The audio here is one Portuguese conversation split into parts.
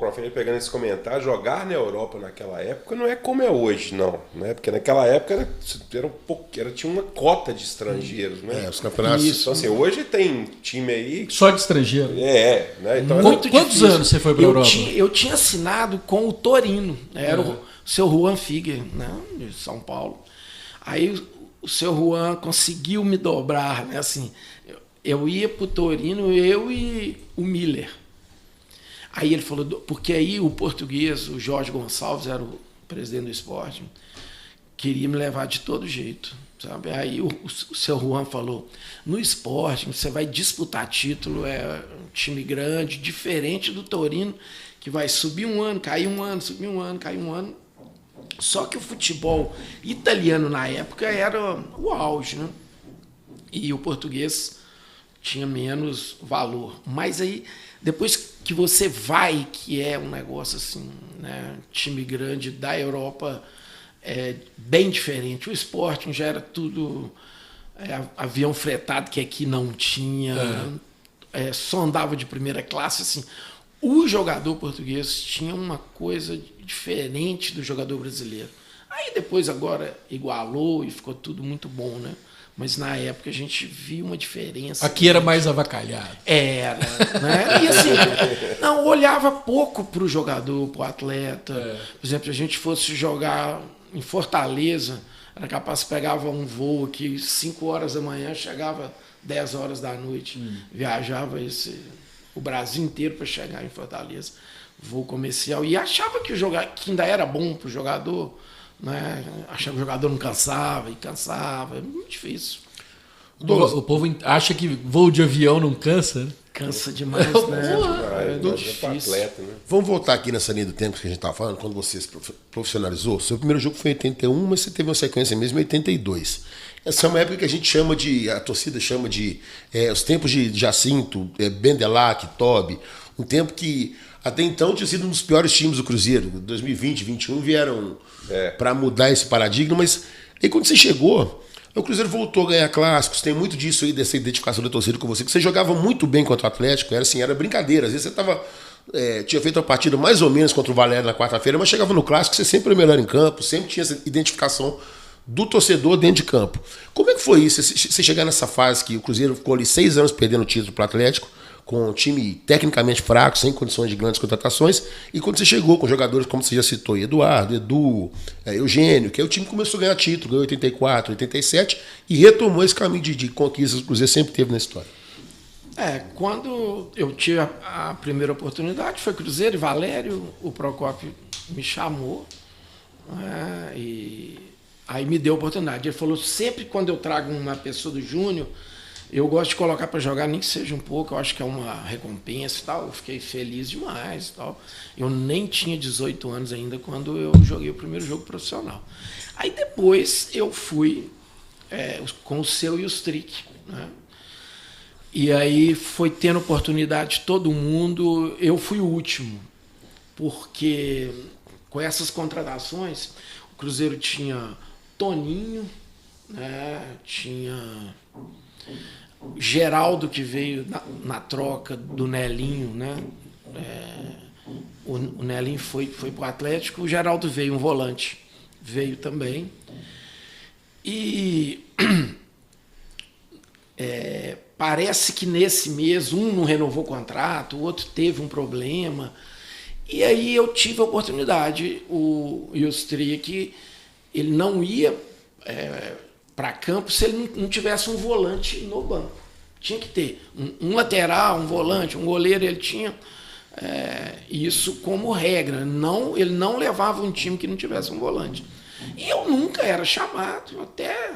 prof, pegando esse comentário, jogar na Europa naquela época não é como é hoje, não. Né? Porque naquela época tinha uma cota de estrangeiros, né? Os campeonatos. Isso. Então, assim, hoje tem time aí... Só de estrangeiro. Né? Então, Quantos anos você foi para a Europa? Eu tinha assinado com o Torino, era o seu Juan Figuer, né, de São Paulo. Aí o seu Juan conseguiu me dobrar, né, assim, eu ia para o Torino, eu e o Miller. Aí ele falou, porque aí o português, o Jorge Gonçalves, era o presidente do Sporting, queria me levar de todo jeito, sabe? Aí o seu Juan falou, no Sporting você vai disputar título, é um time grande, diferente do Torino, que vai subir um ano, cair um ano, subir um ano, cair um ano. Só que o futebol italiano na época era o auge, né? E o português tinha menos valor. Mas aí, depois que você vai, que é um negócio assim, né? Time grande da Europa, é bem diferente. O Sporting já era tudo avião fretado, que aqui não tinha, só andava de primeira classe, assim. O jogador português tinha uma coisa diferente do jogador brasileiro. Aí depois agora igualou e ficou tudo muito bom, né? Mas na época a gente viu uma diferença. Aqui era mais avacalhado. Era, né? E assim, não, olhava pouco para o jogador, para o atleta. Por exemplo, se a gente fosse jogar em Fortaleza, era capaz, pegava um voo aqui 5 horas da manhã, chegava 10 horas da noite. Viajava o Brasil inteiro para chegar em Fortaleza, voo comercial, e achava que que ainda era bom para o jogador, né? Achava que o jogador não cansava, é muito difícil. O povo acha que voo de avião não cansa, né? Cansa demais, né? É difícil. Atleta, né? Vamos voltar aqui nessa linha do tempo que a gente estava falando, quando você se profissionalizou. Seu primeiro jogo foi em 81, mas você teve uma sequência mesmo em 82. Essa é uma época que a torcida chama de os tempos de Jacinto, Bendelac, Tobi, um tempo que até então tinha sido um dos piores times do Cruzeiro. 2020, 2021 vieram para mudar esse paradigma, mas aí quando você chegou, o Cruzeiro voltou a ganhar clássicos, tem muito disso aí, dessa identificação da torcida com você, que você jogava muito bem contra o Atlético, era brincadeira, às vezes você tinha feito uma partida mais ou menos contra o Valério na quarta-feira, mas chegava no clássico, você sempre era o melhor em campo, sempre tinha essa identificação do torcedor dentro de campo. Como é que foi isso? Você chegar nessa fase que o Cruzeiro ficou ali 6 anos perdendo o título para o Atlético, com um time tecnicamente fraco, sem condições de grandes contratações, e quando você chegou com jogadores, como você já citou, Eduardo, Edu, Eugênio, que aí o time começou a ganhar título, ganhou 84, 87, e retomou esse caminho de conquistas que o Cruzeiro sempre teve na história. Quando eu tive a primeira oportunidade, foi Cruzeiro e Valério, o Procópio me chamou, e aí me deu a oportunidade. Ele falou, sempre quando eu trago uma pessoa do Júnior, eu gosto de colocar para jogar, nem que seja um pouco, eu acho que é uma recompensa e tal. Eu fiquei feliz demais e tal. Eu nem tinha 18 anos ainda quando eu joguei o primeiro jogo profissional. Aí depois eu fui com o Seu e o Strick, né? E aí foi tendo oportunidade todo mundo. Eu fui o último, porque com essas contratações, o Cruzeiro tinha Toninho, né? Tinha Geraldo, que veio na troca do Nelinho, né? O Nelinho foi para o Atlético, o Geraldo veio, um volante, veio também. E parece que nesse mês um não renovou o contrato, o outro teve um problema. E aí eu tive a oportunidade, o Strick, ele não ia para campo se ele não tivesse um volante no banco. Tinha que ter um lateral, um volante, um goleiro, ele tinha isso como regra. Ele não levava um time que não tivesse um volante. E eu nunca era chamado, até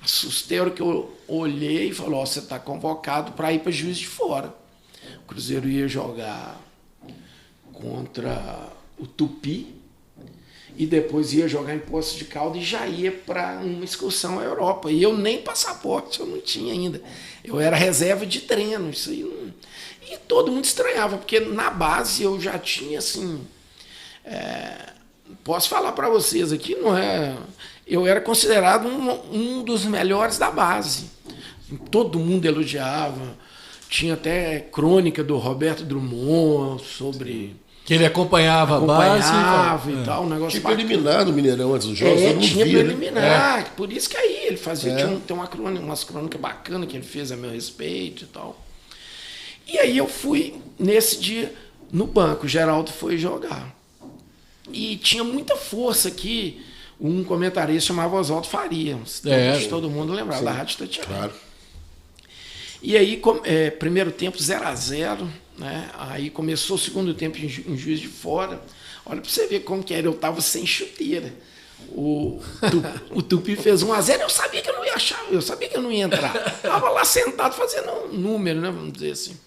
assustei a hora que eu olhei e falei, você está convocado para ir para Juiz de Fora. O Cruzeiro ia jogar contra o Tupi, e depois ia jogar em Poços de Caldas e já ia para uma excursão à Europa. E eu nem passaporte eu não tinha ainda. Eu era reserva de treino. Isso aí não... E todo mundo estranhava, porque na base eu já tinha, assim... Posso falar para vocês aqui, não é... Eu era considerado um dos melhores da base. Todo mundo elogiava. Tinha até crônica do Roberto Drummond sobre... Que ele acompanhava a base. E tal, um negócio Tinha bacana. preliminar no Mineirão antes dos jogos, todo mundo Tinha via, preliminar. né? Por isso que aí ele fazia. Tem umas crônicas bacanas que ele fez a meu respeito e tal. E aí eu fui, nesse dia, no banco. O Geraldo foi jogar. E tinha muita força aqui. Um comentarista chamava Oswaldo Faria. Todo mundo lembrava da Rádio Tatiana. Claro. E aí, primeiro tempo 0-0, né? Aí começou o segundo tempo em Juiz de Fora. Olha para você ver como que era, eu estava sem chuteira. O Tupi fez 1-0, eu sabia que eu não ia achar, eu sabia que eu não ia entrar. Estava lá sentado fazendo um número, né? Vamos dizer assim.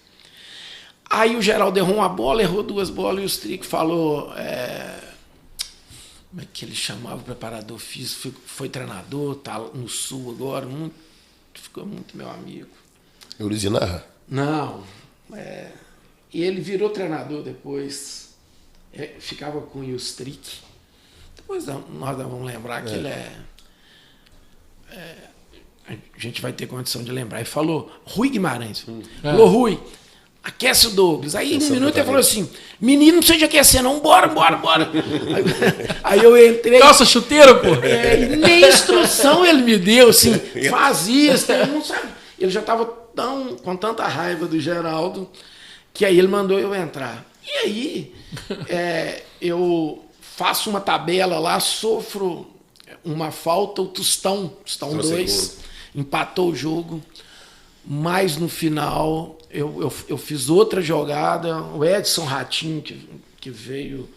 Aí o Geraldo errou uma bola, errou 2 bolas, e o Strick falou... como é que ele chamava o preparador físico? Foi treinador, tá no Sul agora, ficou muito meu amigo. Eurizinarra? Não. E ele virou treinador depois. Ficava com o Strick. Depois nós vamos lembrar que ele a gente vai ter condição de lembrar. Ele falou, Rui Guimarães. Falou, Rui, aquece o Douglas. Aí, um minuto, ele falou assim, menino, não precisa de aquecer, não, bora. Aí eu entrei. Calça chuteira, pô. E nem instrução ele me deu, assim, fazia, eu não sabe. Ele já estava com tanta raiva do Geraldo, que aí ele mandou eu entrar. E aí, eu faço uma tabela lá, sofro uma falta, o Tostão 2, empatou o jogo, mas no final eu fiz outra jogada, o Edson Ratinho, que veio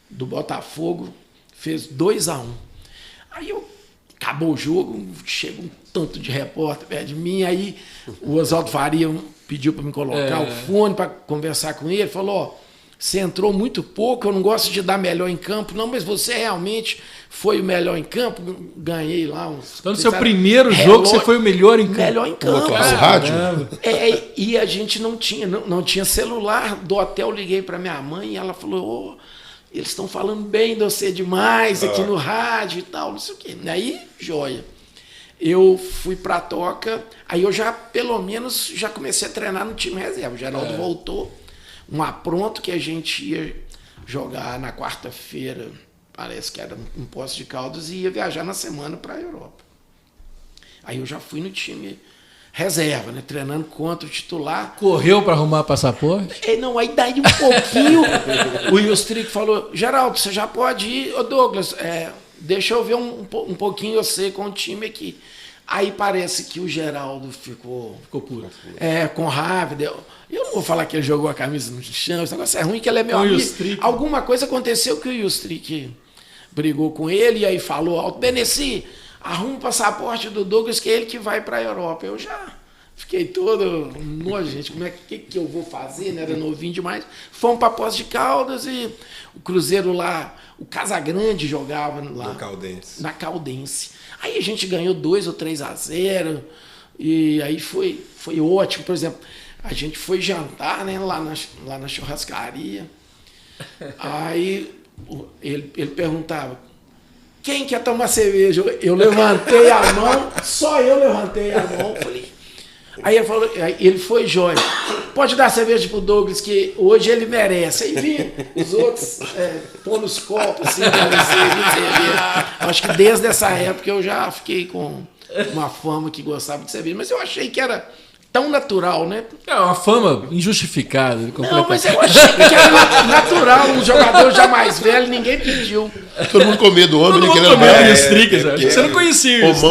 do Botafogo, fez 2-1. Aí acabou o jogo, chega um tanto de repórter perto de mim, aí o Oswaldo Faria pediu para me colocar o fone para conversar com ele, falou, ó, você entrou muito pouco, eu não gosto de dar melhor em campo, não, mas você realmente foi o melhor em campo, ganhei lá uns... Então no seu primeiro jogo você foi o melhor em campo. Melhor em campo. Rádio? E a gente não tinha celular, do hotel liguei para minha mãe e ela falou, eles estão falando bem de você demais aqui no rádio e tal, não sei o quê. Aí, joia. Eu fui pra Toca, aí eu já, pelo menos, já comecei a treinar no time reserva. O Geraldo voltou, um apronto que a gente ia jogar na quarta-feira, parece que era em Poços de Caldas, e ia viajar na semana para a Europa. Aí eu já fui no time reserva, né, treinando contra o titular. Correu para arrumar passaporte? Não, aí daí um pouquinho, o Yustrick falou, Geraldo, você já pode ir? Ô Douglas, deixa eu ver um pouquinho você com o time aqui. Aí parece que o Geraldo ficou puro. Com raiva. Eu não vou falar que ele jogou a camisa no chão, esse negócio é ruim, que ele é meu amigo. Alguma coisa aconteceu que o Yustrick brigou com ele e aí falou, Alto Beneci, arruma o passaporte do Douglas que é ele que vai para a Europa. Eu já fiquei todo nojento, como é que eu vou fazer, né? Era novinho demais. Fomos para Poços de Caldas e o Cruzeiro lá, o Casagrande jogava lá. Na Caldense. Aí a gente ganhou 2 ou 3-0 e aí foi ótimo. Por exemplo, a gente foi jantar, né, lá na churrascaria. Aí ele perguntava, quem quer tomar cerveja? Eu levantei a mão, só eu levantei a mão. Falei. Aí ele falou, ele foi jóia. Pode dar cerveja pro Douglas, que hoje ele merece. Aí vi os outros pondo os copos assim, cerveja. Acho que desde essa época eu já fiquei com uma fama que gostava de cerveja. Mas eu achei que era tão natural, né? É uma fama injustificada. Não, mas eu achei que era natural. Um jogador já mais velho, ninguém pediu. Todo mundo com medo do homem, Todo que mundo era o Strick, você não conhecia isso.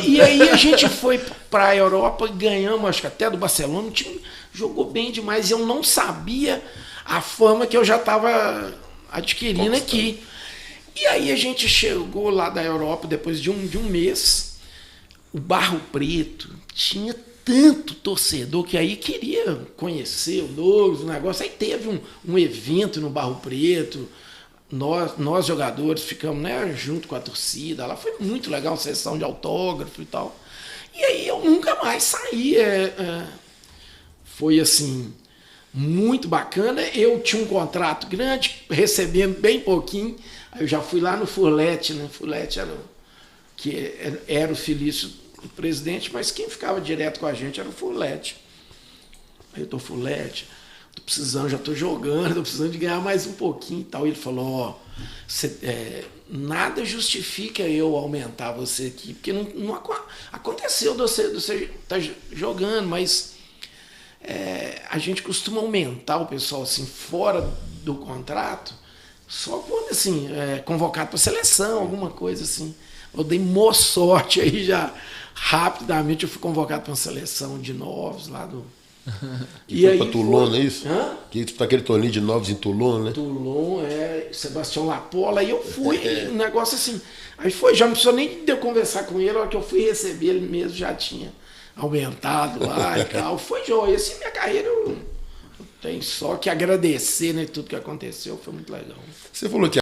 E aí a gente foi para a Europa e ganhamos, acho que até do Barcelona. O time jogou bem demais. E eu não sabia a fama que eu já estava adquirindo aqui. E aí a gente chegou lá da Europa depois de um mês. O Barro Preto tinha tanto torcedor que aí queria conhecer o Douglas, o negócio. Aí teve um evento no Barro Preto. Nós jogadores ficamos, né, junto com a torcida. Lá foi muito legal, sessão de autógrafo e tal. E aí eu nunca mais saí. Foi assim, muito bacana. Eu tinha um contrato grande, recebendo bem pouquinho. Aí eu já fui lá no Furlete, né? Furlete era o Felício, o presidente, mas quem ficava direto com a gente era o Furlete. Aí eu tô Furlete. tô precisando, já tô jogando, tô precisando de ganhar mais um pouquinho e tal. E ele falou, ó, nada justifica eu aumentar você aqui, porque não aconteceu de você estar jogando, mas a gente costuma aumentar o pessoal assim, fora do contrato, só quando assim, convocado para seleção, alguma coisa assim. Eu dei mó sorte aí já, rapidamente eu fui convocado para uma seleção de novos lá do... E foi para Toulon, não é isso? Hã? Para aquele torneio de novos em Toulon, né? Toulon, Sebastião Lapola, aí eu fui, um negócio assim. Aí foi, já não precisou nem de eu conversar com ele, a hora que eu fui receber, ele mesmo já tinha aumentado lá e tal. Foi joia. Assim, minha carreira eu tenho só que agradecer, né, tudo que aconteceu, foi muito legal. Você falou que